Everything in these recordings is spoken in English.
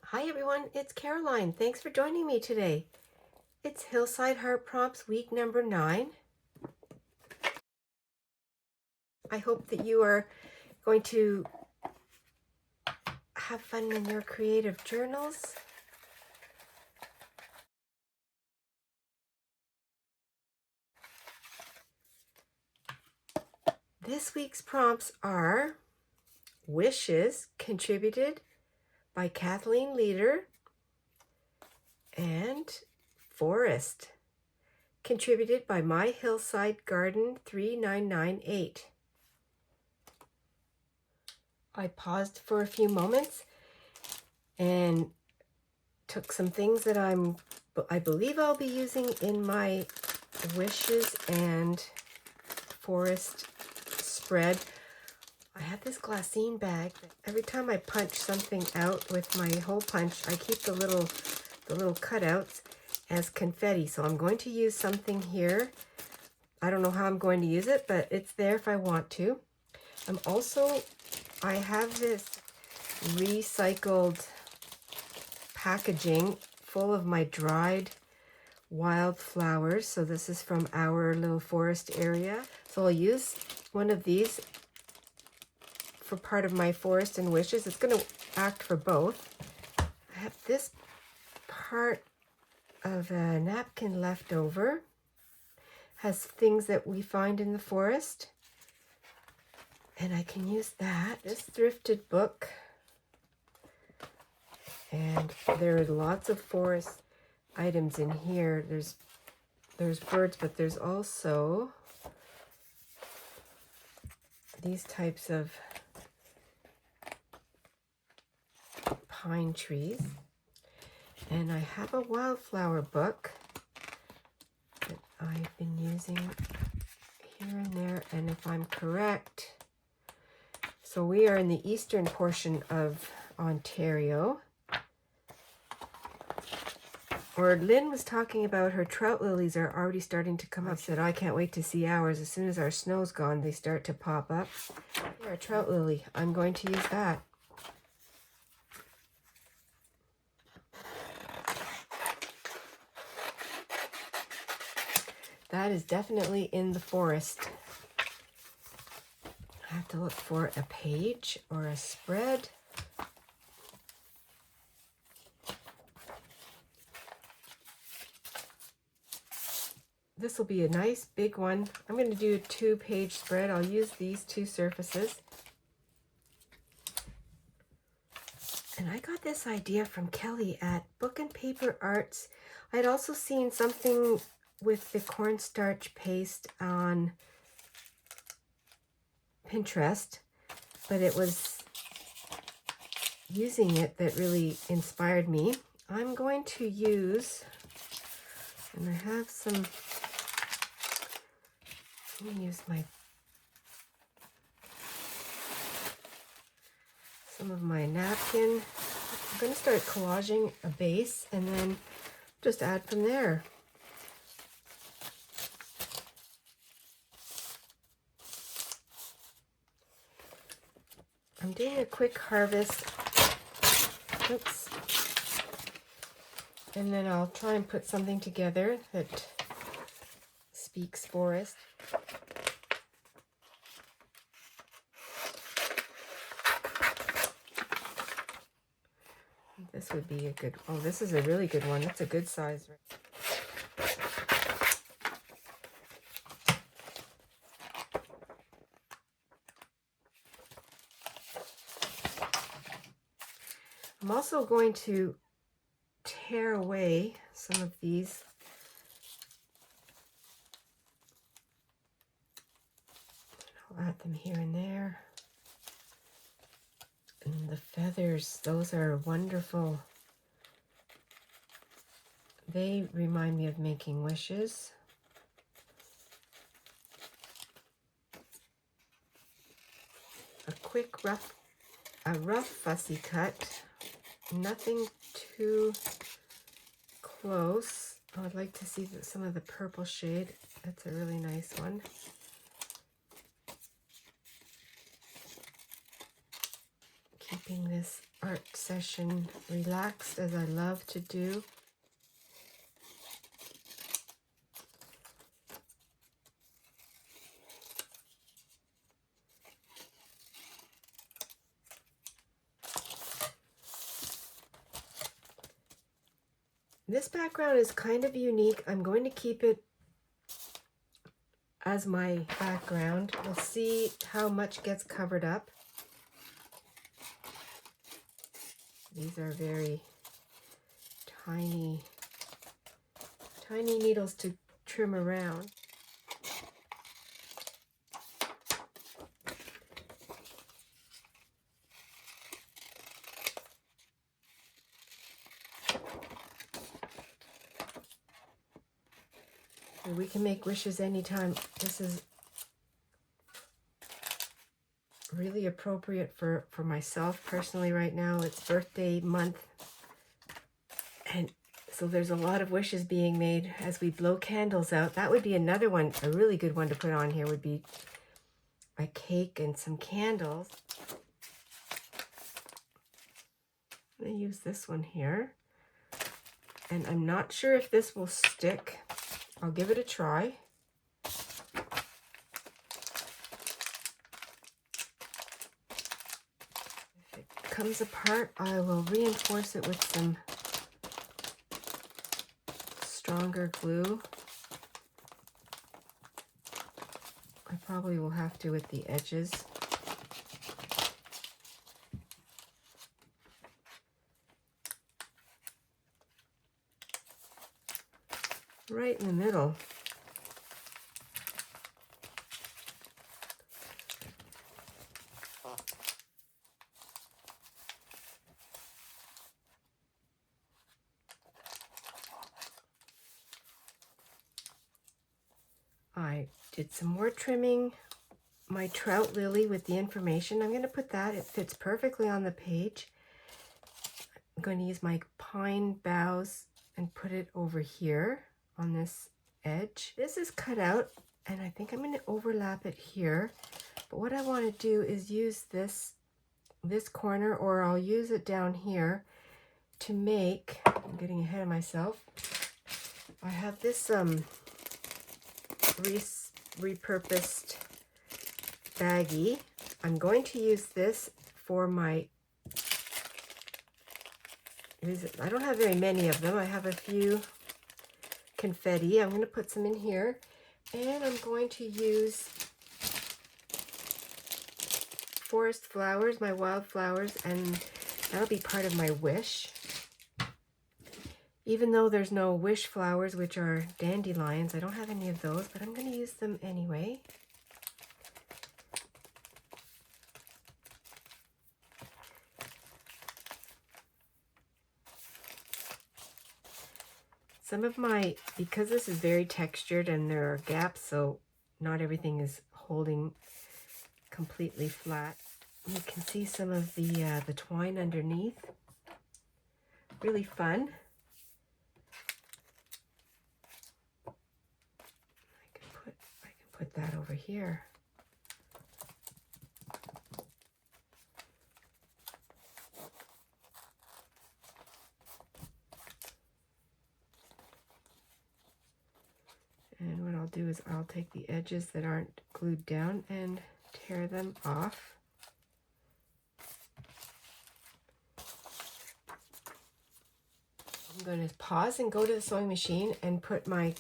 Hi everyone, it's Caroline. Thanks for joining me today. It's Hillside Heart Prompts week number 9. I hope that you are going to have fun in your creative journals. This week's prompts are Wishes, contributed by Kathleen Leader, and Forest, contributed by My Hillside Garden 3998. I paused for a few moments and took some things that I believe I'll be using in my Wishes and Forest spread. I have this glassine bag. Every time I punch something out with my hole punch, I keep the little cutouts as confetti. So I'm going to use something here. I don't know how I'm going to use it, but it's there if I want to. I have this recycled packaging full of my dried wildflowers. So this is from our little forest area. So I'll use one of these for part of my forest and wishes. It's going to act for both. I have this part of a napkin left over. Has things that we find in the forest. And I can use that. This thrifted book. And there are lots of forest items in here. There's birds, but there's also these types of pine trees. And I have a wildflower book that I've been using here and there. And if I'm correct, so we are in the eastern portion of Ontario. Or Lynn was talking about her trout lilies are already starting to come up. I said, I can't wait to see ours. As soon as our snow's gone, they start to pop up. Here, a trout lily. I'm going to use that. That is definitely in the forest. I have to look for a page or a spread. This will be a nice big one. I'm going to do a 2-page spread. I'll use these 2 surfaces. And I got this idea from Kelly at Book and Paper Arts. I had also seen something with the cornstarch paste on Pinterest, but it was using it that really inspired me. I'm going to use, and I have some, I'm going to use some of my napkin. I'm going to start collaging a base and then just add from there. I'm doing a quick harvest. Oops. And then I'll try and put something together that speaks forest. This would be a good, oh, this is a really good one. That's a good size. I'm also going to tear away some of these. I'll add them here and there. And the feathers, those are wonderful. They remind me of making wishes. A quick rough fussy cut. Nothing too close. I would like to see some of the purple shade. That's a really nice one. keeping this art session relaxed as I love to do. This background is kind of unique. I'm going to keep it as my background. We'll see how much gets covered up. These are very tiny needles to trim around. We can make wishes anytime. This is really appropriate for myself personally right now. It's birthday month, and so there's a lot of wishes being made as we blow candles out. That would be another one, a really good one to put on here would be a cake and some candles. I'm going to use this one here, and I'm not sure if this will stick. I'll give it a try. If it comes apart, I will reinforce it with some stronger glue. I probably will have to with the edges. Right in the middle. I did some more trimming my trout lily with the information. I'm going to put that, it fits perfectly on the page. I'm going to use my pine boughs and put it over here on this edge. This is cut out, and I think I'm going to overlap it here. But what I want to do is use this corner, or I'll use it down here to make, I'm getting ahead of myself. I have this repurposed baggie. I'm going to use this for my, I don't have very many of them. I have a few confetti. I'm going to put some in here, and I'm going to use forest flowers, my wildflowers, and that'll be part of my wish. Even though there's no wish flowers, which are dandelions, I don't have any of those, but I'm going to use them anyway. Some of my, because this is very textured and there are gaps, so not everything is holding completely flat. You can see some of the twine underneath. Really fun. I can put that over here. And what I'll do is I'll take the edges that aren't glued down and tear them off. I'm going to pause and go to the sewing machine and put my, I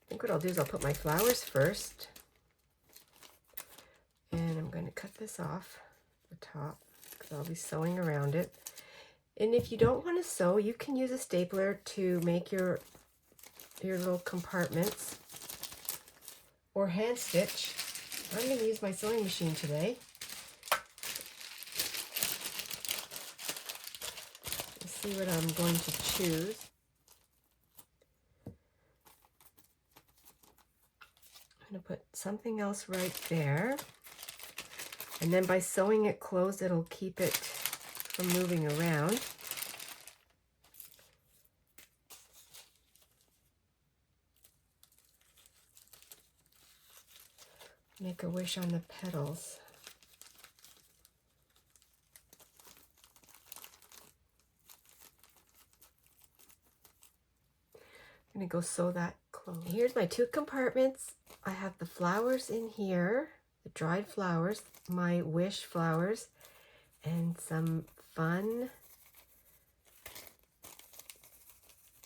think what I'll do is I'll put my flowers first. And I'm going to cut this off the top because I'll be sewing around it. And if you don't want to sew, you can use a stapler to make your little compartments, or hand stitch. I'm going to use my sewing machine today. Let's see what I'm going to choose. I'm going to put something else right there. And then by sewing it closed, it'll keep it from moving around. make a wish on the petals. I'm gonna go sew that close. Here's my 2 compartments. I have the flowers in here, the dried flowers, my wish flowers, and some fun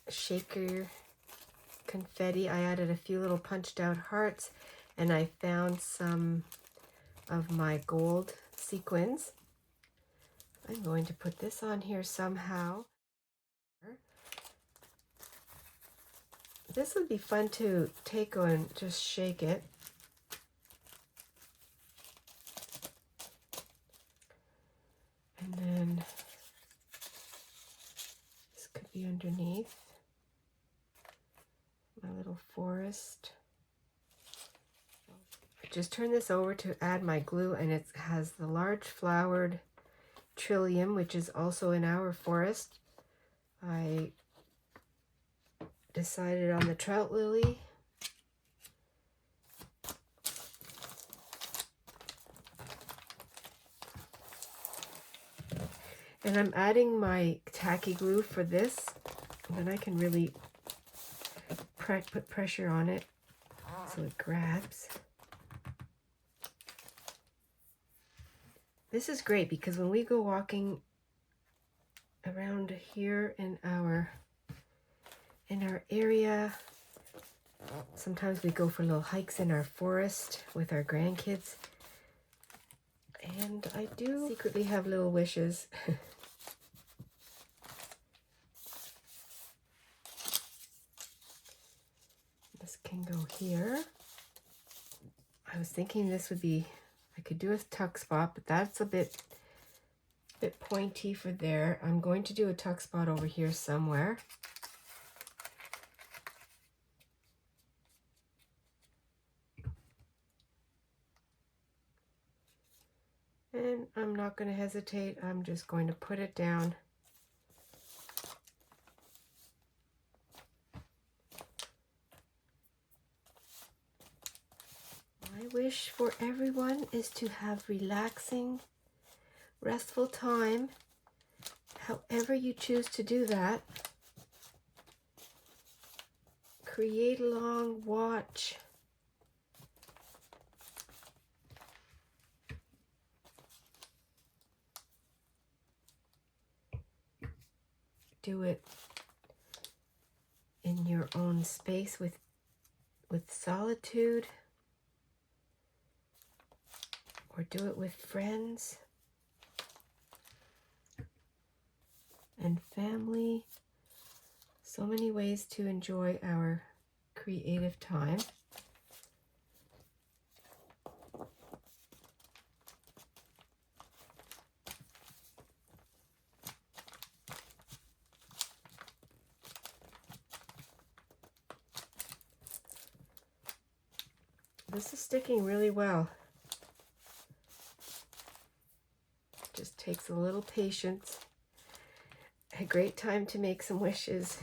shaker confetti. I added a few little punched out hearts, and I found some of my gold sequins. I'm going to put this on here somehow. This would be fun to take and just shake it. And then this could be underneath my little forest. I just turn this over to add my glue, and it has the large flowered trillium, which is also in our forest. I decided on the trout lily. And I'm adding my tacky glue for this, and then I can really put pressure on it so it grabs. This is great because when we go walking around here in our area, sometimes we go for little hikes in our forest with our grandkids, and I do secretly have little wishes. This can go here. I was thinking this would be, I could do a tuck spot, but that's a bit pointy for there. I'm going to do a tuck spot over here somewhere. And I'm not going to hesitate. I'm just going to put it down. My wish for everyone is to have relaxing, restful time, however you choose to do that. Create along, watch. Do it in your own space with solitude, or do it with friends and family. So many ways to enjoy our creative time. This is sticking really well. Just takes a little patience. A great time to make some wishes.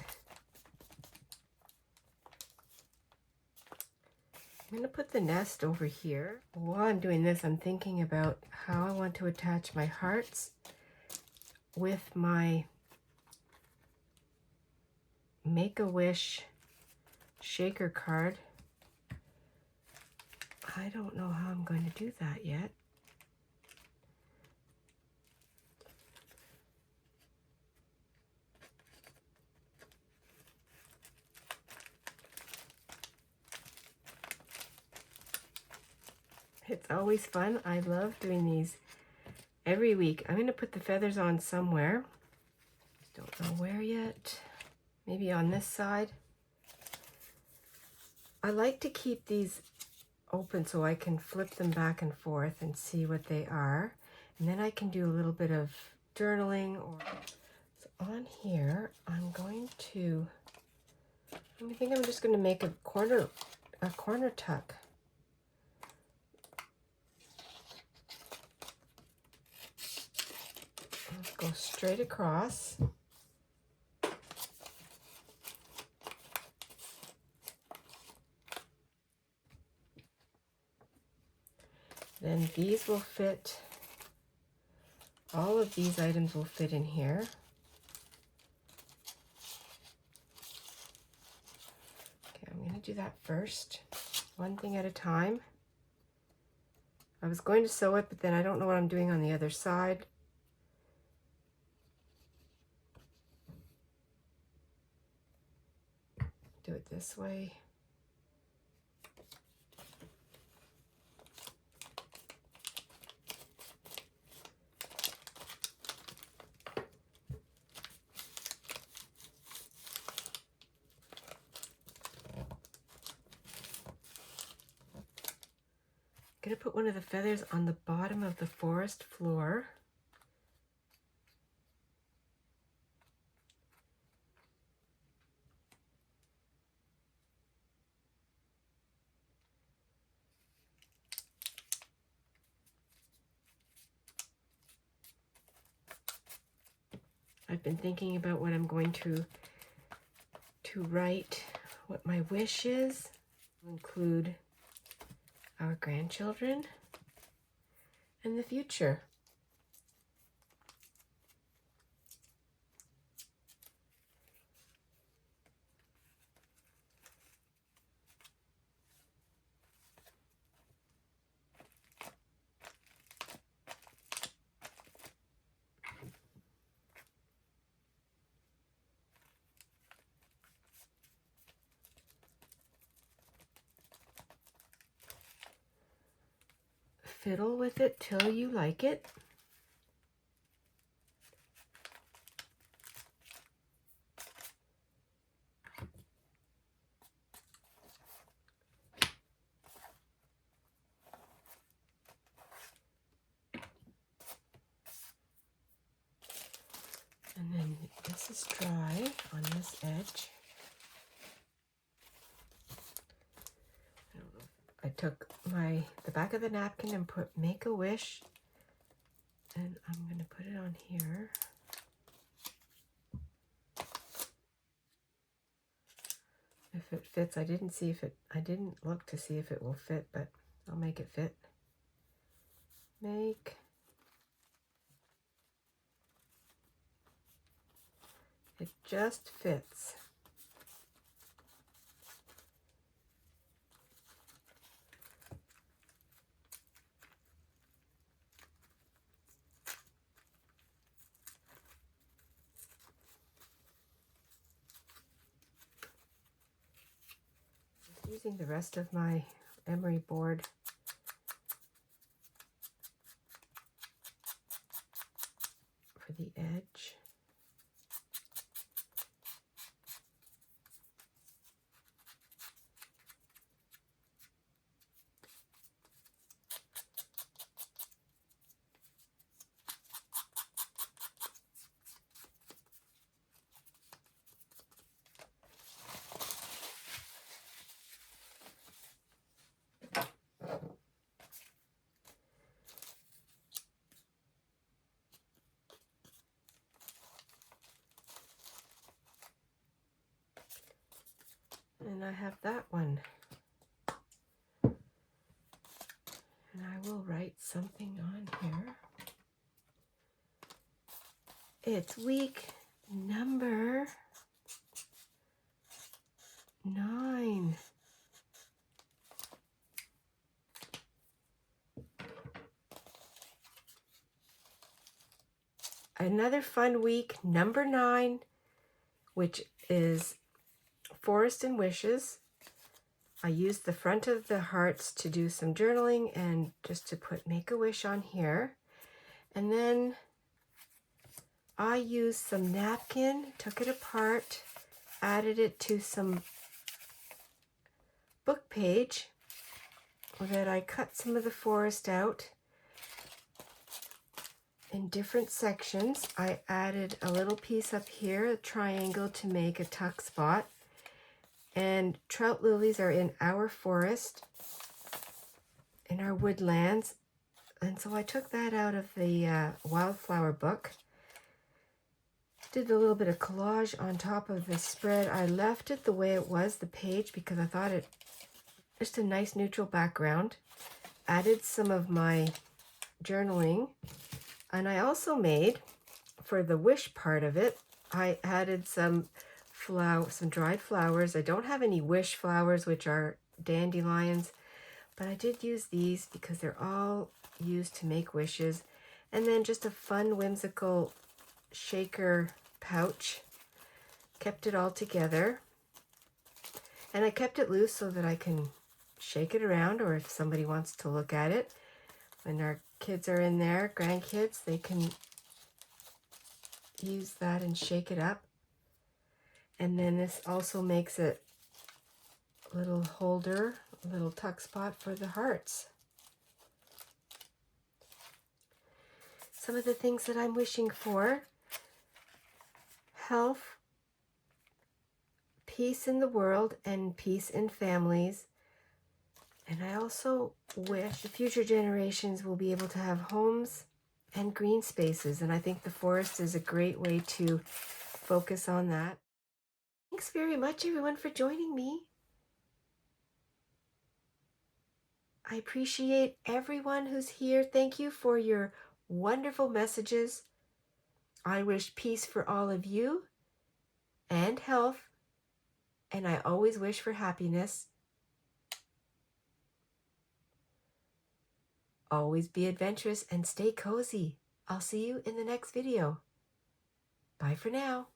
I'm going to put the nest over here. While I'm doing this, I'm thinking about how I want to attach my hearts with my Make-A-Wish shaker card. I don't know how I'm going to do that yet. It's always fun. I love doing these every week. I'm going to put the feathers on somewhere. Don't know where yet. Maybe on this side. I like to keep these open so I can flip them back and forth and see what they are. And then I can do a little bit of journaling. So on here, I'm going to, I think I'm just going to make a corner tuck. Go straight across. Then these will fit, all of these items will fit in here. Okay, I'm going to do that first, one thing at a time. I was going to sew it, but then I don't know what I'm doing on the other side. Do it this way. I'm going to put one of the feathers on the bottom of the forest floor. I've been thinking about what I'm going to write, what my wish is. I'll include our grandchildren and the future. Fiddle with it till you like it. And then this is dry on this edge. I took the back of the napkin and put Make a Wish, and I'm going to put it on here. If it fits, I didn't look to see if it will fit, but I'll make it fit. It just fits. Using the rest of my emery board for the edge. And I have that one. And I will write something on here. It's week number 9. Another fun week, number 9, which is Forest and Wishes. I used the front of the hearts to do some journaling and just to put Make a Wish on here. And then I used some napkin, took it apart, added it to some book page that I cut some of the forest out in different sections. I added a little piece up here, a triangle, to make a tuck spot. And trout lilies are in our forest, in our woodlands. And so I took that out of the wildflower book. Did a little bit of collage on top of the spread. I left it the way it was, the page, because I thought it just a nice neutral background. added some of my journaling, and I also made, for the wish part of it, I added some dried flowers. I don't have any wish flowers, which are dandelions, but I did use these because they're all used to make wishes. And then just a fun, whimsical shaker pouch. Kept it all together. And I kept it loose so that I can shake it around, or if somebody wants to look at it, when our kids are in there, grandkids, they can use that and shake it up. And then this also makes it a little holder, a little tuck spot for the hearts. Some of the things that I'm wishing for: health, peace in the world, and peace in families. And I also wish the future generations will be able to have homes and green spaces. And I think the forest is a great way to focus on that. Thanks very much, everyone, for joining me. I appreciate everyone who's here. Thank you for your wonderful messages. I wish peace for all of you and health. And I always wish for happiness. Always be adventurous and stay cozy. I'll see you in the next video. Bye for now.